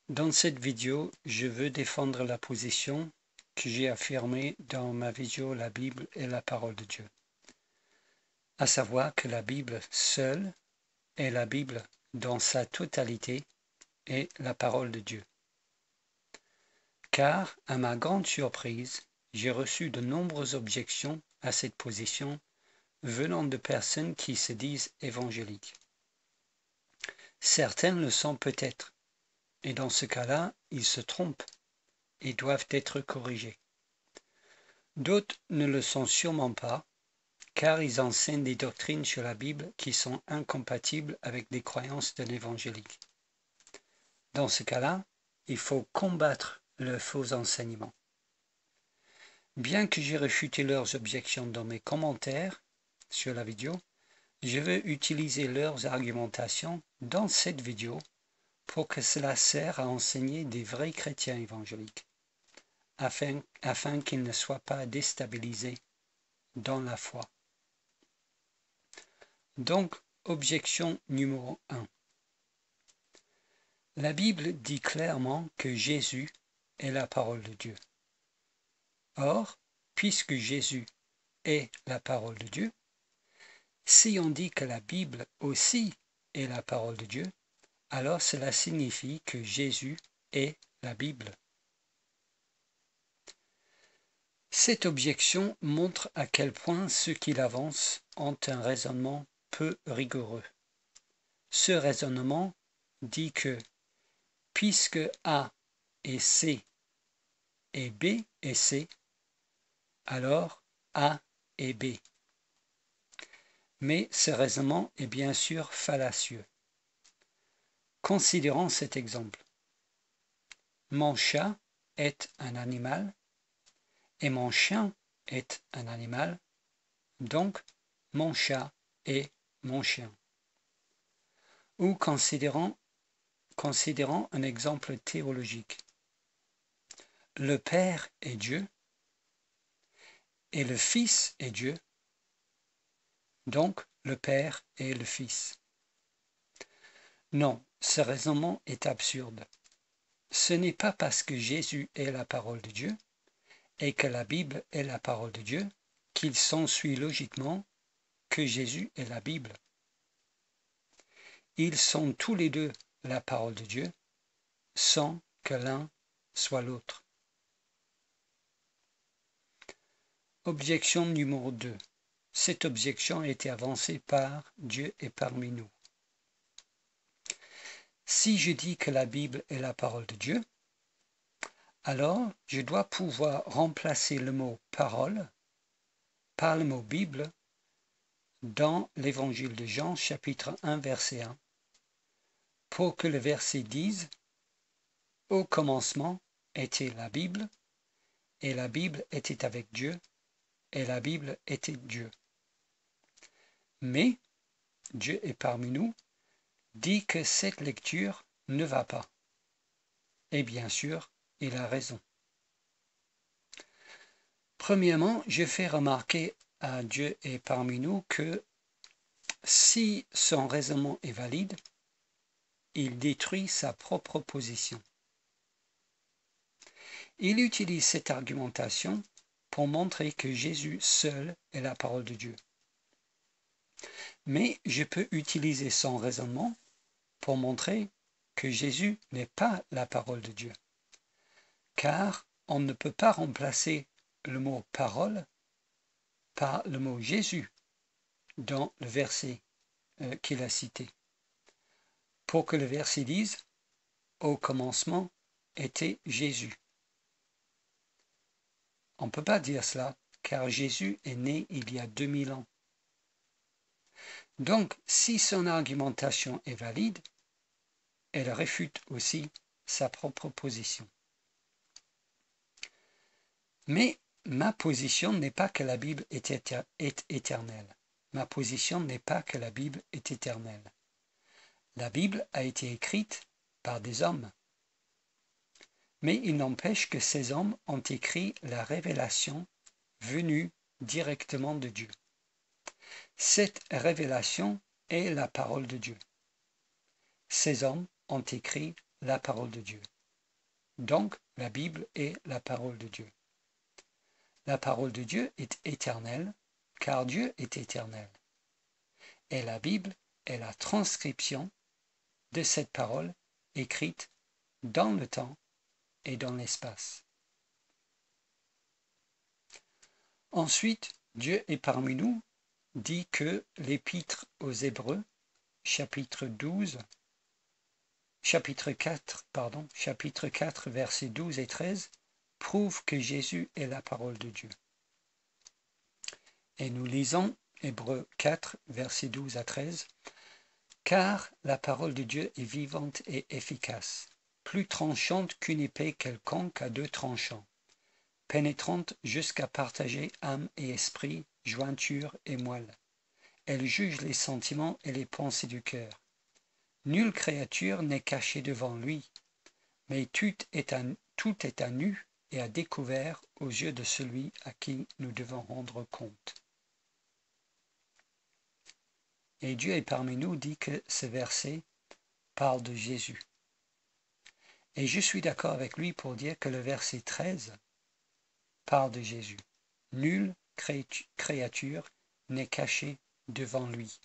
Dans cette vidéo, je veux défendre la position que j'ai affirmée dans ma vidéo La Bible est la parole de Dieu. À savoir que la Bible seule et la Bible dans sa totalité est la parole de Dieu. Car, à ma grande surprise, j'ai reçu de nombreuses objections à cette position venant de personnes qui se disent évangéliques. Certaines le sont peut-être, et dans ce cas-là, ils se trompent et doivent être corrigés. D'autres ne le sont sûrement pas, car ils enseignent des doctrines sur la Bible qui sont incompatibles avec des croyances d'un évangélique. Dans ce cas-là, il faut combattre leurs faux enseignements. Bien que j'ai réfuté leurs objections dans mes commentaires sur la vidéo, je veux utiliser leurs argumentations dans cette vidéo pour que cela sert à enseigner des vrais chrétiens évangéliques, afin qu'ils ne soient pas déstabilisés dans la foi. Donc, objection numéro 1. La Bible dit clairement que Jésus est la parole de Dieu. Or, puisque Jésus est la parole de Dieu, si on dit que la Bible aussi est la parole de Dieu, alors cela signifie que Jésus est la Bible. Cette objection montre à quel point ceux qui l'avancent ont un raisonnement peu rigoureux. Ce raisonnement dit que puisque A est C et B est C, alors A est B. Mais ce raisonnement est bien sûr fallacieux. Considérons cet exemple. Mon chat est un animal et mon chien est un animal, donc mon chat est mon chien. Ou considérons un exemple théologique. Le Père est Dieu et le Fils est Dieu, donc le Père est le Fils. Non, ce raisonnement est absurde. Ce n'est pas parce que Jésus est la parole de Dieu et que la Bible est la parole de Dieu qu'il s'ensuit logiquement que Jésus est la Bible. Ils sont tous les deux la parole de Dieu sans que l'un soit l'autre. Objection numéro 2. Cette objection a été avancée par Dieu et parmi nous. Si je dis que la Bible est la parole de Dieu, alors je dois pouvoir remplacer le mot parole par le mot Bible dans l'évangile de Jean, chapitre 1, verset 1, pour que le verset dise « Au commencement était la Bible, et la Bible était avec Dieu, et la Bible était Dieu. » Mais Dieu est parmi nous dit que cette lecture ne va pas. Et bien sûr, il a raison. Premièrement, je fais remarquer à Dieu est parmi nous que si son raisonnement est valide, il détruit sa propre position. Il utilise cette argumentation pour montrer que Jésus seul est la parole de Dieu. Mais je peux utiliser son raisonnement pour montrer que Jésus n'est pas la parole de Dieu. Car on ne peut pas remplacer le mot parole par le mot Jésus dans le verset qu'il a cité. Pour que le verset dise « Au commencement était Jésus ». On ne peut pas dire cela, car Jésus est né il y a 2000 ans. Donc, si son argumentation est valide, elle réfute aussi sa propre position. Mais ma position n'est pas que la Bible est éternelle. Ma position n'est pas que la Bible est éternelle. La Bible a été écrite par des hommes. Mais il n'empêche que ces hommes ont écrit la révélation venue directement de Dieu. Cette révélation est la parole de Dieu. Ces hommes ont écrit la parole de Dieu. Donc, la Bible est la parole de Dieu. La parole de Dieu est éternelle, car Dieu est éternel. Et la Bible est la transcription de cette parole écrite dans le temps et dans l'espace. Ensuite, Dieu est parmi nous dit que l'Épître aux Hébreux, chapitre 4, versets 12 et 13, prouve que Jésus est la parole de Dieu. Et nous lisons Hébreux 4, versets 12 à 13. « Car la parole de Dieu est vivante et efficace, plus tranchante qu'une épée quelconque à 2 tranchants, pénétrante jusqu'à partager âme et esprit, jointure et moelle. Elle juge les sentiments et les pensées du cœur. Nulle créature n'est cachée devant lui, mais tout est à nu et à découvert aux yeux de celui à qui nous devons rendre compte. » Et Dieu est parmi nous dit que ce verset parle de Jésus. Et je suis d'accord avec lui pour dire que le verset 13 parle de Jésus. Nulle créature n'est cachée devant lui.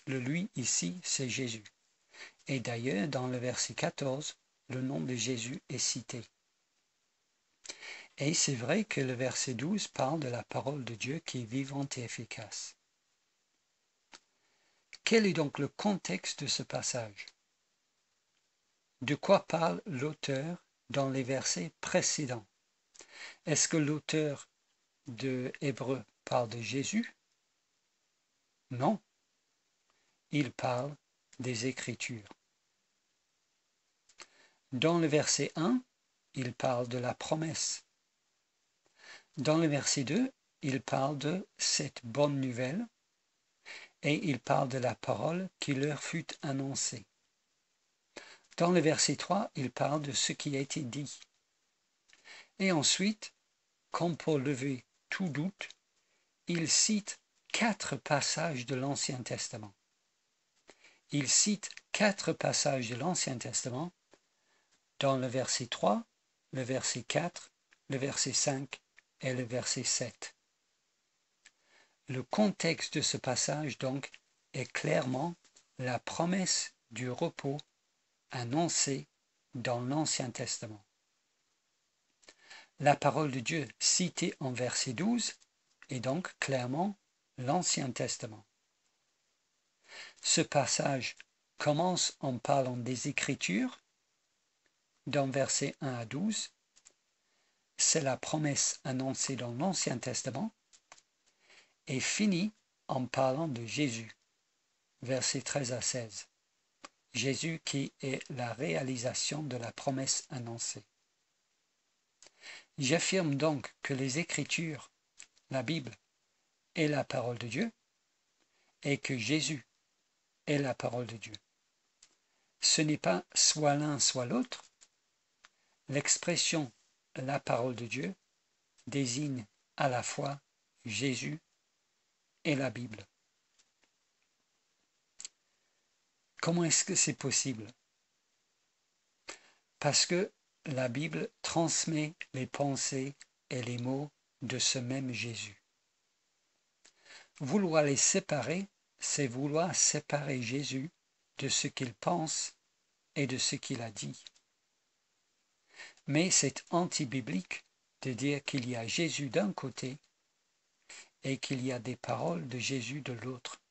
Le lui ici, c'est Jésus. Et d'ailleurs, dans le verset 14, le nom de Jésus est cité. Et c'est vrai que le verset 12 parle de la parole de Dieu qui est vivante et efficace. Quel est donc le contexte de ce passage? De quoi parle l'auteur dans les versets précédents? Est-ce que l'auteur de Hébreux parle de Jésus? Non. Il parle des Écritures. Dans le verset 1, il parle de la promesse. Dans le verset 2, il parle de cette bonne nouvelle et il parle de la parole qui leur fut annoncée. Dans le verset 3, il parle de ce qui a été dit. Et ensuite, comme pour lever tout doute, il cite 4 passages de l'Ancien Testament. Il cite 4 passages de l'Ancien Testament dans le verset 3, le verset 4, le verset 5 et le verset 7. Le contexte de ce passage, donc, est clairement la promesse du repos annoncée dans l'Ancien Testament. La parole de Dieu citée en verset 12 est donc clairement l'Ancien Testament. Ce passage commence en parlant des Écritures, dans versets 1 à 12. C'est la promesse annoncée dans l'Ancien Testament, et finit en parlant de Jésus, versets 13 à 16. Jésus qui est la réalisation de la promesse annoncée. J'affirme donc que les Écritures, la Bible, est la parole de Dieu, et que Jésus est la parole de Dieu. Ce n'est pas soit l'un soit l'autre. L'expression « la parole de Dieu » désigne à la fois Jésus et la Bible. Comment est-ce que c'est possible? Parce que la Bible transmet les pensées et les mots de ce même Jésus. Vouloir les séparer, c'est vouloir séparer Jésus de ce qu'il pense et de ce qu'il a dit. Mais c'est anti-biblique de dire qu'il y a Jésus d'un côté et qu'il y a des paroles de Jésus de l'autre.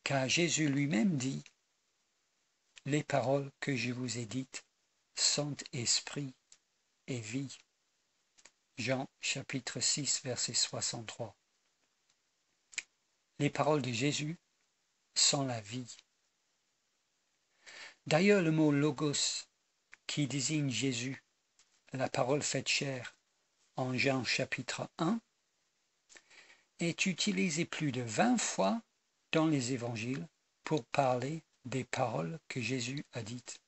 Car Jésus lui-même dit « Les paroles que je vous ai dites sont esprit et vie ». Jean chapitre 6 verset 63. Les paroles de Jésus sont la vie. D'ailleurs, le mot « logos » qui désigne Jésus, la parole faite chair, en Jean chapitre 1, est utilisé plus de 20 fois dans les évangiles pour parler des paroles que Jésus a dites.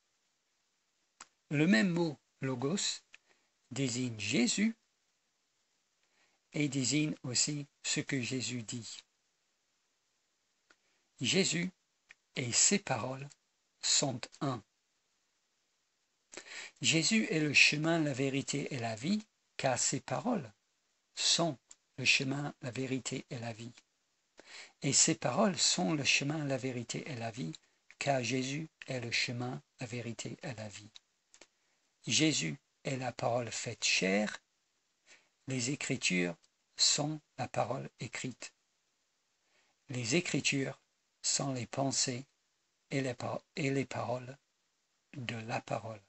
Le même mot « logos » désigne Jésus et désigne aussi ce que Jésus dit. Jésus et ses paroles sont un. Jésus est le chemin, la vérité et la vie, car ses paroles sont le chemin, la vérité et la vie. Et ses paroles sont le chemin, la vérité et la vie, car Jésus est le chemin, la vérité et la vie. Jésus est la parole faite chair, les Écritures sont la parole écrite. Les Écritures sont les pensées et les paroles de la parole.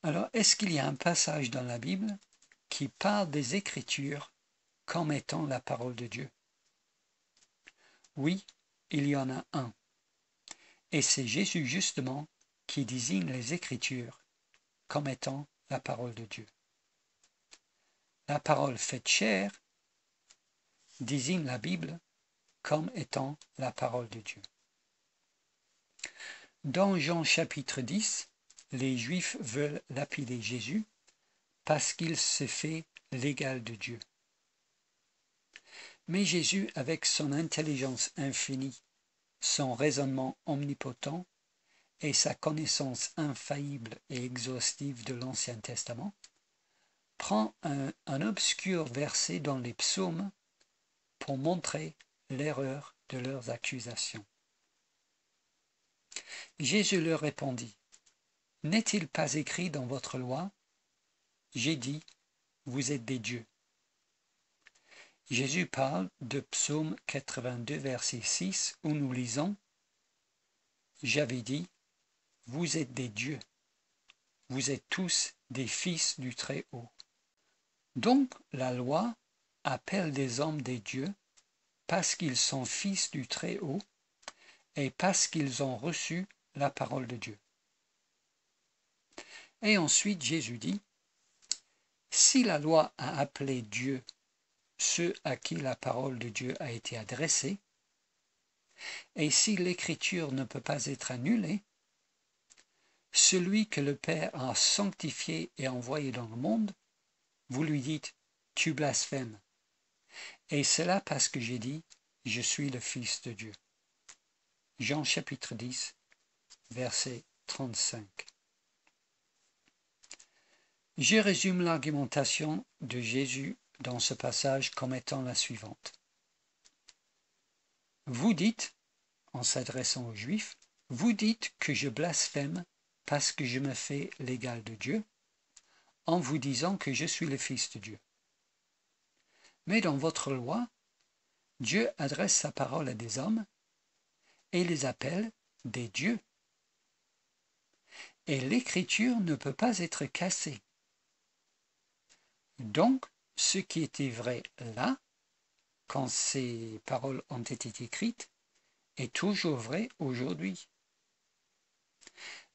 Alors, est-ce qu'il y a un passage dans la Bible qui parle des Écritures comme étant la parole de Dieu? Oui, il y en a un. Et c'est Jésus justement qui désigne les Écritures comme étant la parole de Dieu. La parole faite chair désigne la Bible comme étant la parole de Dieu. Dans Jean chapitre 10, les Juifs veulent lapider Jésus parce qu'il se fait l'égal de Dieu. Mais Jésus, avec son intelligence infinie, son raisonnement omnipotent et sa connaissance infaillible et exhaustive de l'Ancien Testament, prend un obscur verset dans les psaumes pour montrer l'erreur de leurs accusations. Jésus leur répondit, « N'est-il pas écrit dans votre loi? J'ai dit, vous êtes des dieux. » Jésus parle de Psaume 82, verset 6, où nous lisons, « J'avais dit, vous êtes des dieux, vous êtes tous des fils du Très-Haut. » Donc la loi appelle des hommes des dieux parce qu'ils sont fils du Très-Haut et parce qu'ils ont reçu la parole de Dieu. Et ensuite Jésus dit, si la loi a appelé Dieu ceux à qui la parole de Dieu a été adressée, et si l'Écriture ne peut pas être annulée, celui que le Père a sanctifié et envoyé dans le monde, vous lui dites, tu blasphèmes. Et cela parce que j'ai dit, je suis le Fils de Dieu. Jean chapitre 10, verset 35. Je résume l'argumentation de Jésus dans ce passage comme étant la suivante. Vous dites, en s'adressant aux Juifs, vous dites que je blasphème parce que je me fais l'égal de Dieu, en vous disant que je suis le Fils de Dieu. Mais dans votre loi, Dieu adresse sa parole à des hommes et les appelle des dieux. Et l'Écriture ne peut pas être cassée. Donc, ce qui était vrai là, quand ces paroles ont été écrites, est toujours vrai aujourd'hui.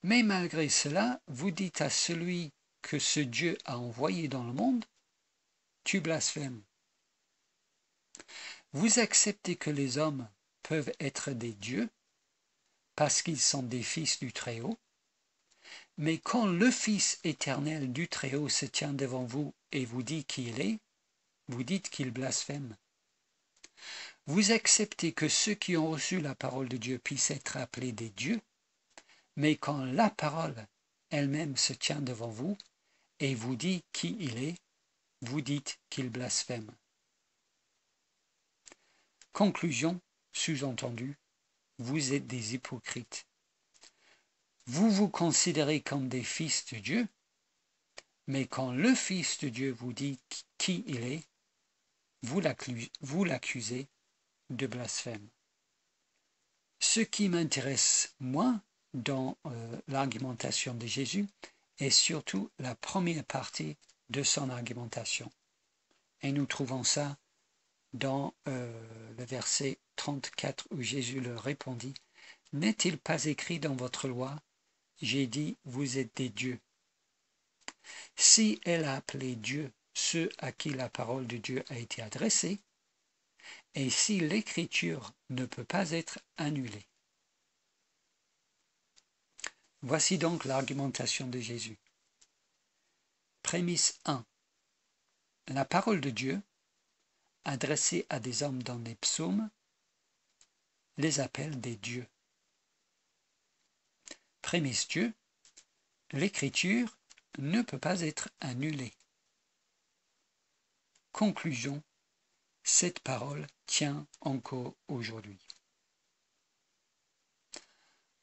Mais malgré cela, vous dites à celui que ce Dieu a envoyé dans le monde, tu blasphèmes. Vous acceptez que les hommes peuvent être des dieux parce qu'ils sont des fils du Très-Haut, mais quand le Fils éternel du Très-Haut se tient devant vous et vous dit qui il est, vous dites qu'il blasphème. Vous acceptez que ceux qui ont reçu la parole de Dieu puissent être appelés des dieux, mais quand la parole elle-même se tient devant vous et vous dit qui il est, vous dites qu'il blasphème. Conclusion, sous-entendu, vous êtes des hypocrites. Vous vous considérez comme des fils de Dieu, mais quand le Fils de Dieu vous dit qui il est, vous l'accusez de blasphème. Ce qui m'intéresse, moi, dans l'argumentation de Jésus, est surtout la première partie de son argumentation. Et nous trouvons ça dans le verset 34 où Jésus leur répondit, « N'est-il pas écrit dans votre loi, j'ai dit, vous êtes des dieux. » Si elle a appelé Dieu ceux à qui la parole de Dieu a été adressée, et si l'Écriture ne peut pas être annulée. Voici donc l'argumentation de Jésus. Prémisse 1. La parole de Dieu, adressée à des hommes dans les psaumes, les appelle des dieux. prémisse Dieu, l'écriture ne peut pas être annulée. Conclusion, cette parole tient encore aujourd'hui.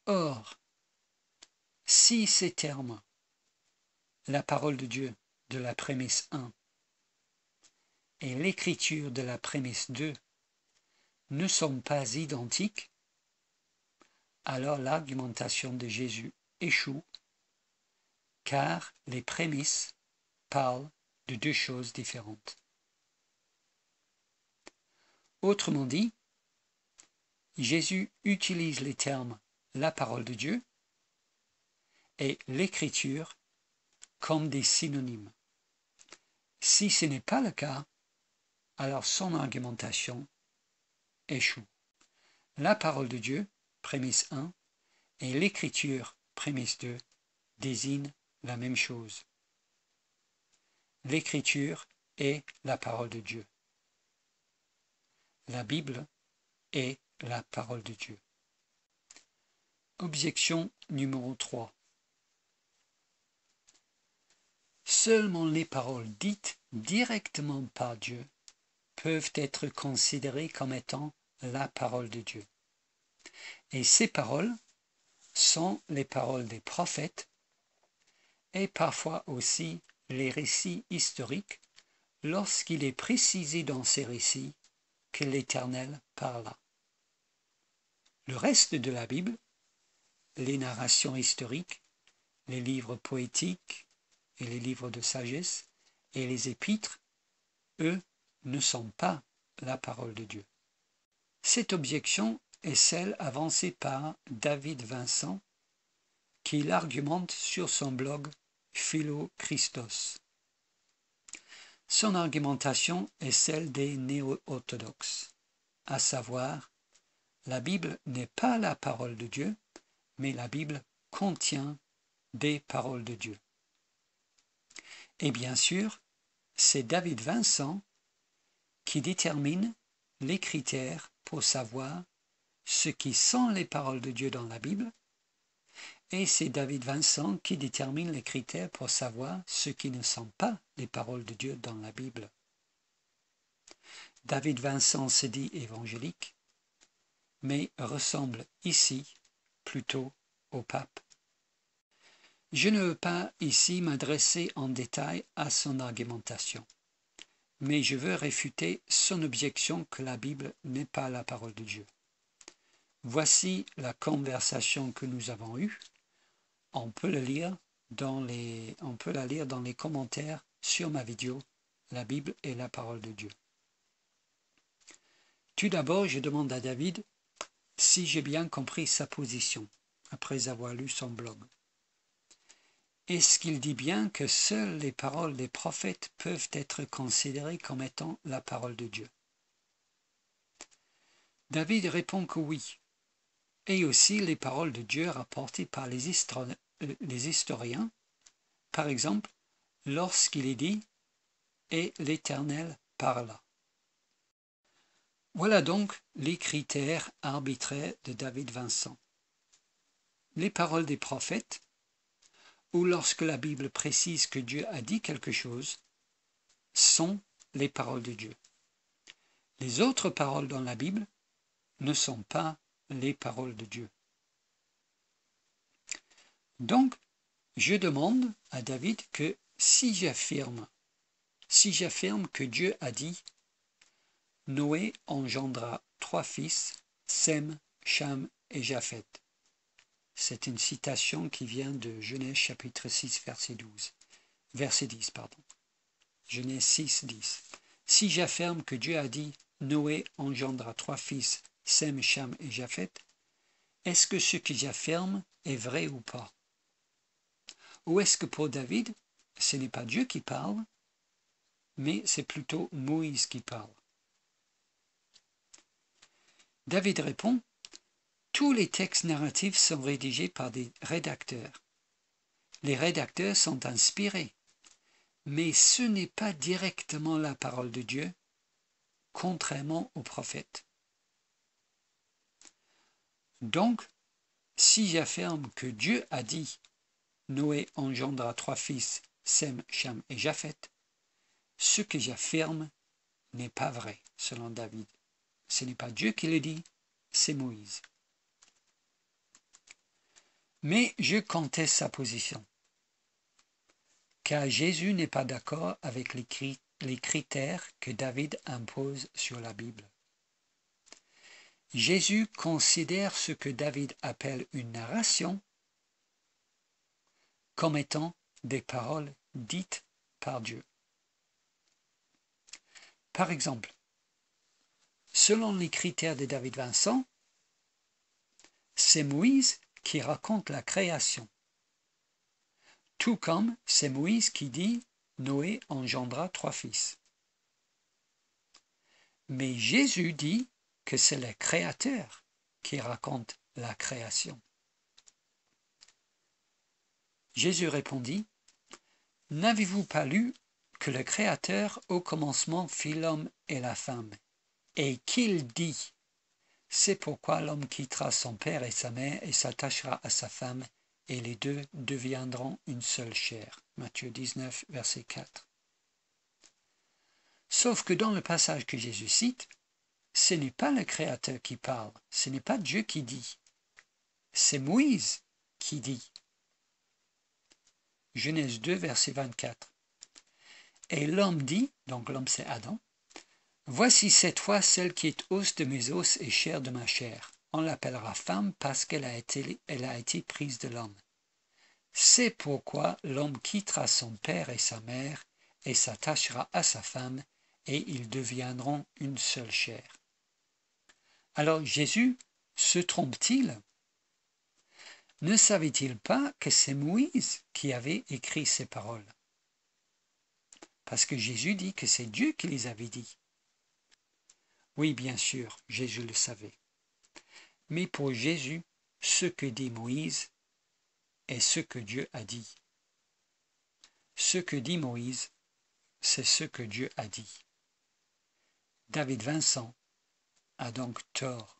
Or, si ces termes, la parole de Dieu de la prémisse 1 et l'écriture de la prémisse 2 ne sont pas identiques, alors l'argumentation de Jésus échoue, car les prémisses parlent de deux choses différentes. Autrement dit, Jésus utilise les termes « la parole de Dieu » et « l'écriture » comme des synonymes. Si ce n'est pas le cas, alors son argumentation échoue. La parole de Dieu, prémisse 1, et l'écriture, prémisse 2, désignent la même chose. L'écriture est la parole de Dieu. La Bible est la parole de Dieu. Objection numéro 3. Seulement les paroles dites directement par Dieu peuvent être considérées comme étant la parole de Dieu. Et ces paroles sont les paroles des prophètes et parfois aussi les récits historiques lorsqu'il est précisé dans ces récits que l'Éternel parla. Le reste de la Bible, les narrations historiques, les livres poétiques et les livres de sagesse et les épîtres, eux, ne sont pas la parole de Dieu. Cette objection est celle avancée par David Vincent, qui l'argumente sur son blog Philo-Christos. Son argumentation est celle des néo-orthodoxes, à savoir, la Bible n'est pas la parole de Dieu, mais la Bible contient des paroles de Dieu. Et bien sûr, c'est David Vincent qui détermine les critères pour savoir ce qui sont les paroles de Dieu dans la Bible, et c'est David Vincent qui détermine les critères pour savoir ce qui ne sont pas les paroles de Dieu dans la Bible. David Vincent se dit évangélique, mais ressemble ici plutôt au pape. Je ne veux pas ici m'adresser en détail à son argumentation, mais je veux réfuter son objection que la Bible n'est pas la parole de Dieu. Voici la conversation que nous avons eue. On peut la lire dans les commentaires sur ma vidéo « La Bible est la parole de Dieu ». Tout d'abord, je demande à David si j'ai bien compris sa position, après avoir lu son blog. Est-ce qu'il dit bien que seules les paroles des prophètes peuvent être considérées comme étant la parole de Dieu? David répond que oui, et aussi les paroles de Dieu rapportées par les historiens, par exemple, lorsqu'il est dit « Et l'Éternel parla ». Voilà donc les critères arbitraires de David Vincent. Les paroles des prophètes, ou lorsque la Bible précise que Dieu a dit quelque chose, sont les paroles de Dieu. Les autres paroles dans la Bible ne sont pas les paroles de Dieu. Donc, je demande à David que si j'affirme que Dieu a dit « Noé engendra 3 fils, Sem, Cham et Japheth ». C'est une citation qui vient de Genèse chapitre 6, verset 10. Genèse 6, 10. Si j'affirme que Dieu a dit « Noé engendra 3 fils, Sem, Cham et Japheth », est-ce que ce que j'affirme est vrai ou pas? Ou est-ce que pour David, ce n'est pas Dieu qui parle, mais c'est plutôt Moïse qui parle? David répond, tous les textes narratifs sont rédigés par des rédacteurs. Les rédacteurs sont inspirés, mais ce n'est pas directement la parole de Dieu, contrairement aux prophètes. Donc, Si j'affirme que Dieu a dit « Noé engendra 3 fils, Sem, Cham et Japhet », ce que j'affirme n'est pas vrai, selon David. Ce n'est pas Dieu qui le dit, c'est Moïse. Mais je conteste sa position, car Jésus n'est pas d'accord avec les critères que David impose sur la Bible. Jésus considère ce que David appelle une narration comme étant des paroles dites par Dieu. Par exemple, selon les critères de David Vincent, c'est Moïse qui raconte la création. Tout comme c'est Moïse qui dit « Noé engendra 3 fils ». Mais Jésus dit que c'est le Créateur qui raconte la création. Jésus répondit « N'avez-vous pas lu que le Créateur au commencement fit l'homme et la femme, et qu'il dit « C'est pourquoi l'homme quittera son père et sa mère et s'attachera à sa femme, et les deux deviendront une seule chair. » Matthieu 19, verset 4. Sauf que dans le passage que Jésus cite, ce n'est pas le Créateur qui parle, ce n'est pas Dieu qui dit, c'est Moïse qui dit. Genèse 2, verset 24. Et l'homme dit, donc l'homme c'est Adam, « Voici cette fois celle qui est os de mes os et chair de ma chair. On l'appellera femme parce qu'elle a été prise de l'homme. C'est pourquoi l'homme quittera son père et sa mère et s'attachera à sa femme, et ils deviendront une seule chair. » Alors Jésus se trompe-t-il? Ne savait-il pas que c'est Moïse qui avait écrit ces paroles? Parce que Jésus dit que c'est Dieu qui les avait dit. Oui, bien sûr, Jésus le savait. Mais pour Jésus, ce que dit Moïse est ce que Dieu a dit. Ce que dit Moïse, c'est ce que Dieu a dit. David Vincent a donc tort.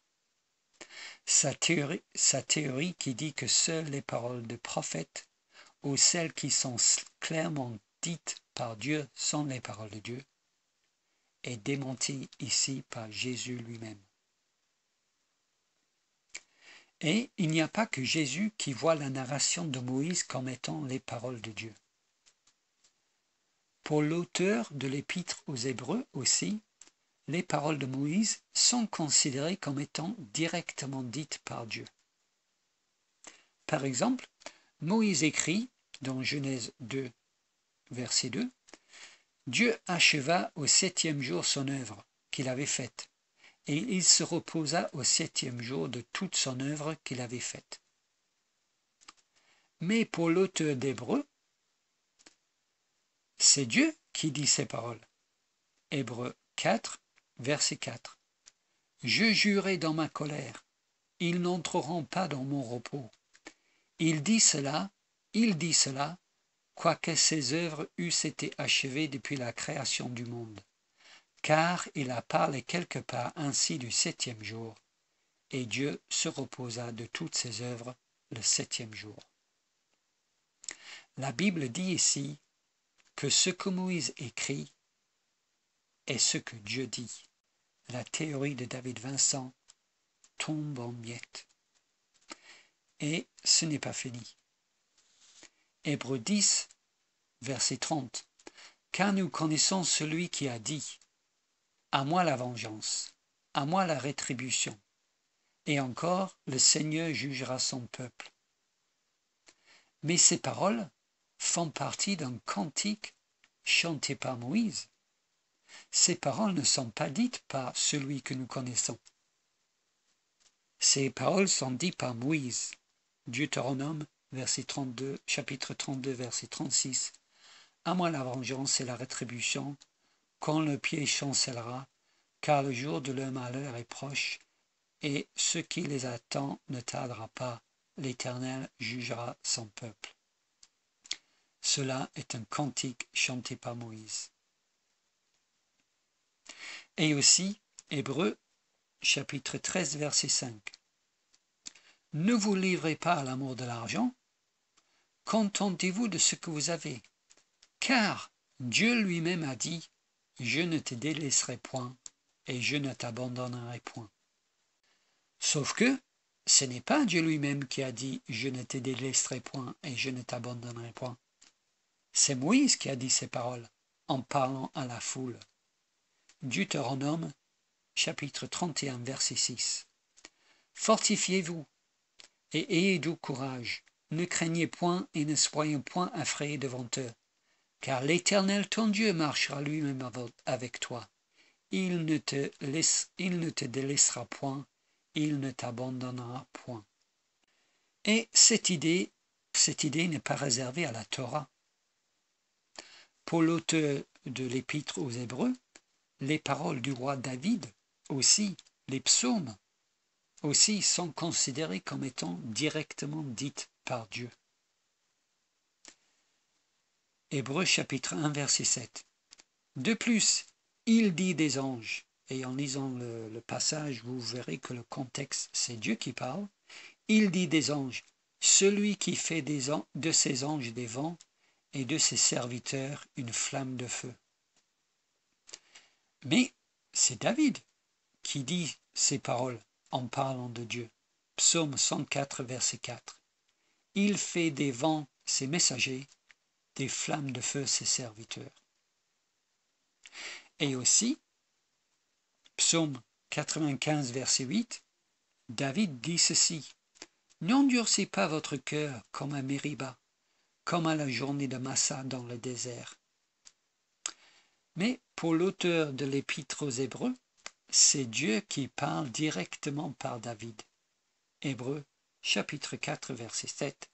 Sa théorie qui dit que seules les paroles de prophètes ou celles qui sont clairement dites par Dieu sont les paroles de Dieu est démentie ici par Jésus lui-même. Et il n'y a pas que Jésus qui voit la narration de Moïse comme étant les paroles de Dieu. Pour l'auteur de l'Épître aux Hébreux aussi, les paroles de Moïse sont considérées comme étant directement dites par Dieu. Par exemple, Moïse écrit dans Genèse 2, verset 2, « Dieu acheva au 7e jour son œuvre qu'il avait faite, et il se reposa au 7e jour de toute son œuvre qu'il avait faite. » Mais pour l'auteur d'Hébreux, c'est Dieu qui dit ces paroles. Hébreux 4, verset 4. « Je jurai dans ma colère, ils n'entreront pas dans mon repos. Il dit cela, quoique ses œuvres eussent été achevées depuis la création du monde. Car il a parlé quelque part ainsi du 7e jour, et Dieu se reposa de toutes ses œuvres le 7e jour. » La Bible dit ici que ce que Moïse écrit est ce que Dieu dit. La théorie de David Vincent tombe en miettes. Et ce n'est pas fini. Hébreux 10, verset 30. « Car nous connaissons celui qui a dit « À moi la vengeance, à moi la rétribution. Et encore, le Seigneur jugera son peuple. » Mais ces paroles font partie d'un cantique chanté par Moïse. Ces paroles ne sont pas dites par celui que nous connaissons. Ces paroles sont dites par Moïse. Deutéronome, chapitre 32, verset 36. « À moi la vengeance et la rétribution, quand le pied chancellera, car le jour de leur malheur est proche, et ce qui les attend ne tardera pas, l'Éternel jugera son peuple. » Cela est un cantique chanté par Moïse. Et aussi, Hébreux, chapitre 13, verset 5. Ne vous livrez pas à l'amour de l'argent, contentez-vous de ce que vous avez, car Dieu lui-même a dit « Je ne te délaisserai point et je ne t'abandonnerai point ». Sauf que ce n'est pas Dieu lui-même qui a dit « Je ne te délaisserai point et je ne t'abandonnerai point ». C'est Moïse qui a dit ces paroles en parlant à la foule. Deutéronome, chapitre 31, verset 6. Fortifiez-vous et ayez du courage. Ne craignez point et ne soyez point effrayés devant eux, car l'Éternel ton Dieu marchera lui-même avec toi. Il ne te délaissera point, il ne t'abandonnera point. Et cette idée n'est pas réservée à la Torah. Pour l'auteur de l'Épître aux Hébreux, les paroles du roi David, aussi les psaumes, aussi sont considérés comme étant directement dites par Dieu. Hébreux chapitre 1 verset 7. De plus, il dit des anges, et en lisant le passage, vous verrez que le contexte, c'est Dieu qui parle. Il dit des anges, celui qui fait de ses anges des vents et de ses serviteurs une flamme de feu. Mais c'est David qui dit ces paroles en parlant de Dieu. Psaume 104, verset 4. Il fait des vents ses messagers, des flammes de feu ses serviteurs. Et aussi, Psaume 95, verset 8, David dit ceci. N'endurcez pas votre cœur comme à Mériba, comme à la journée de Massa dans le désert. Mais pour l'auteur de l'Épître aux Hébreux, c'est Dieu qui parle directement par David. Hébreux, chapitre 4, verset 7.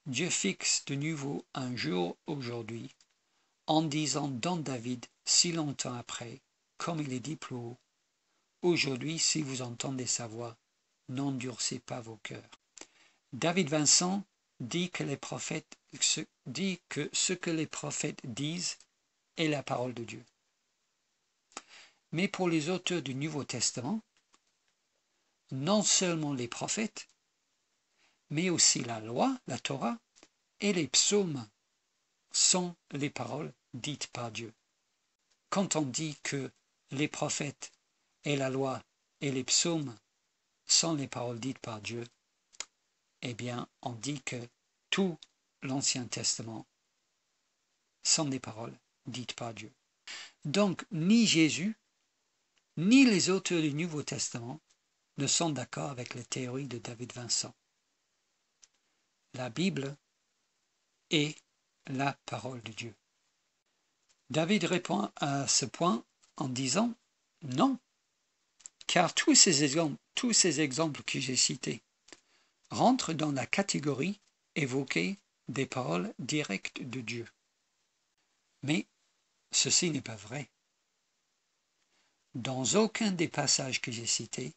Dieu fixe de nouveau un jour aujourd'hui, en disant dans David, si longtemps après, comme il est dit plus haut, aujourd'hui, si vous entendez sa voix, n'endurcez pas vos cœurs. David Vincent dit que ce que les prophètes disent est la parole de Dieu. Mais pour les auteurs du Nouveau Testament, non seulement les prophètes, mais aussi la loi, la Torah, et les psaumes sont les paroles dites par Dieu. Quand on dit que les prophètes et la loi et les psaumes sont les paroles dites par Dieu, eh bien, on dit que tout l'Ancien Testament sont des paroles dites par Dieu. Donc, ni Jésus, ni les auteurs du Nouveau Testament ne sont d'accord avec la théorie de David Vincent. La Bible est la parole de Dieu. David répond à ce point en disant non, car tous ces exemples que j'ai cités rentrent dans la catégorie évoquée des paroles directes de Dieu. Mais ceci n'est pas vrai. Dans aucun des passages que j'ai cités,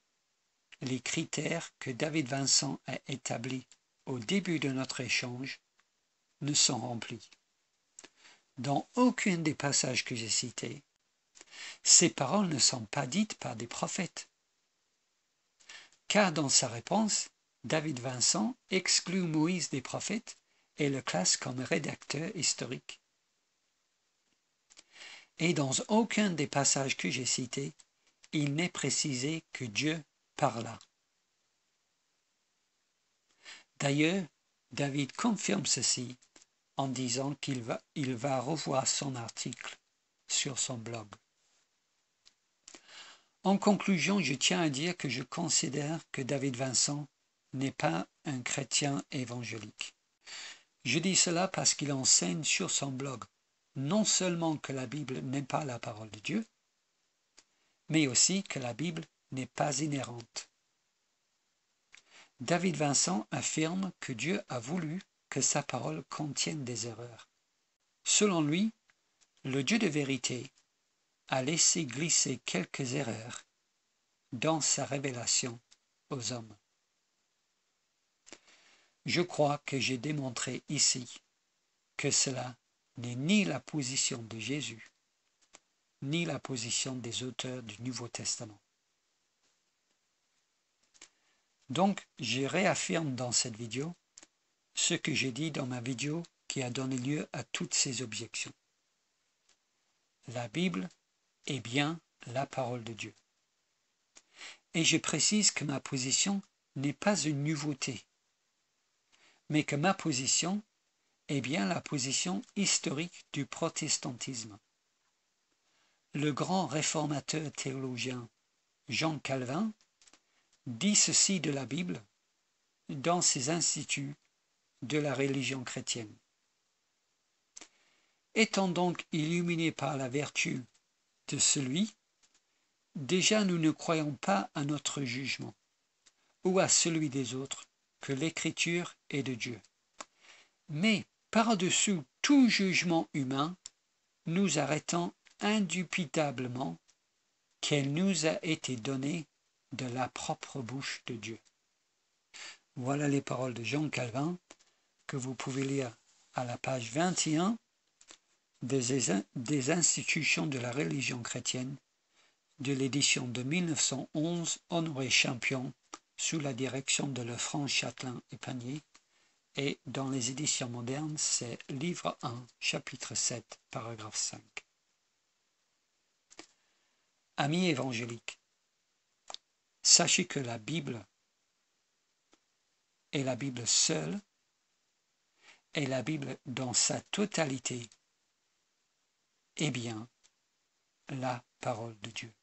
les critères que David Vincent a établis au début de notre échange ne sont remplis. Dans aucun des passages que j'ai cités, ces paroles ne sont pas dites par des prophètes. Car dans sa réponse, David Vincent exclut Moïse des prophètes et le classe comme rédacteur historique. Et dans aucun des passages que j'ai cités, il n'est précisé que Dieu parla. D'ailleurs, David confirme ceci en disant qu'il va revoir son article sur son blog. En conclusion, je tiens à dire que je considère que David Vincent n'est pas un chrétien évangélique. Je dis cela parce qu'il enseigne sur son blog non seulement que la Bible n'est pas la parole de Dieu, mais aussi que la Bible n'est pas inhérente. David Vincent affirme que Dieu a voulu que sa parole contienne des erreurs. Selon lui, le Dieu de vérité a laissé glisser quelques erreurs dans sa révélation aux hommes. Je crois que j'ai démontré ici que cela n'est ni la position de Jésus, ni la position des auteurs du Nouveau Testament. Donc, je réaffirme dans cette vidéo ce que j'ai dit dans ma vidéo qui a donné lieu à toutes ces objections. La Bible est bien la parole de Dieu. Et je précise que ma position n'est pas une nouveauté, mais que ma position est bien la position historique du protestantisme. Le grand réformateur théologien Jean Calvin dit ceci de la Bible dans ses instituts de la religion chrétienne. Étant donc illuminés par la vertu de celui, déjà nous ne croyons pas à notre jugement ou à celui des autres, que l'écriture est de Dieu. Mais par-dessous tout jugement humain, nous arrêtons indubitablement qu'elle nous a été donnée de la propre bouche de Dieu. Voilà les paroles de Jean Calvin que vous pouvez lire à la page 21 des institutions de la religion chrétienne de l'édition de 1911 Honoré Champion sous la direction de Lefranc, Châtelain et Panier, et dans les éditions modernes c'est livre 1 chapitre 7 paragraphe 5. Amis évangéliques, sachez que la Bible est la Bible seule et la Bible dans sa totalité est bien la parole de Dieu.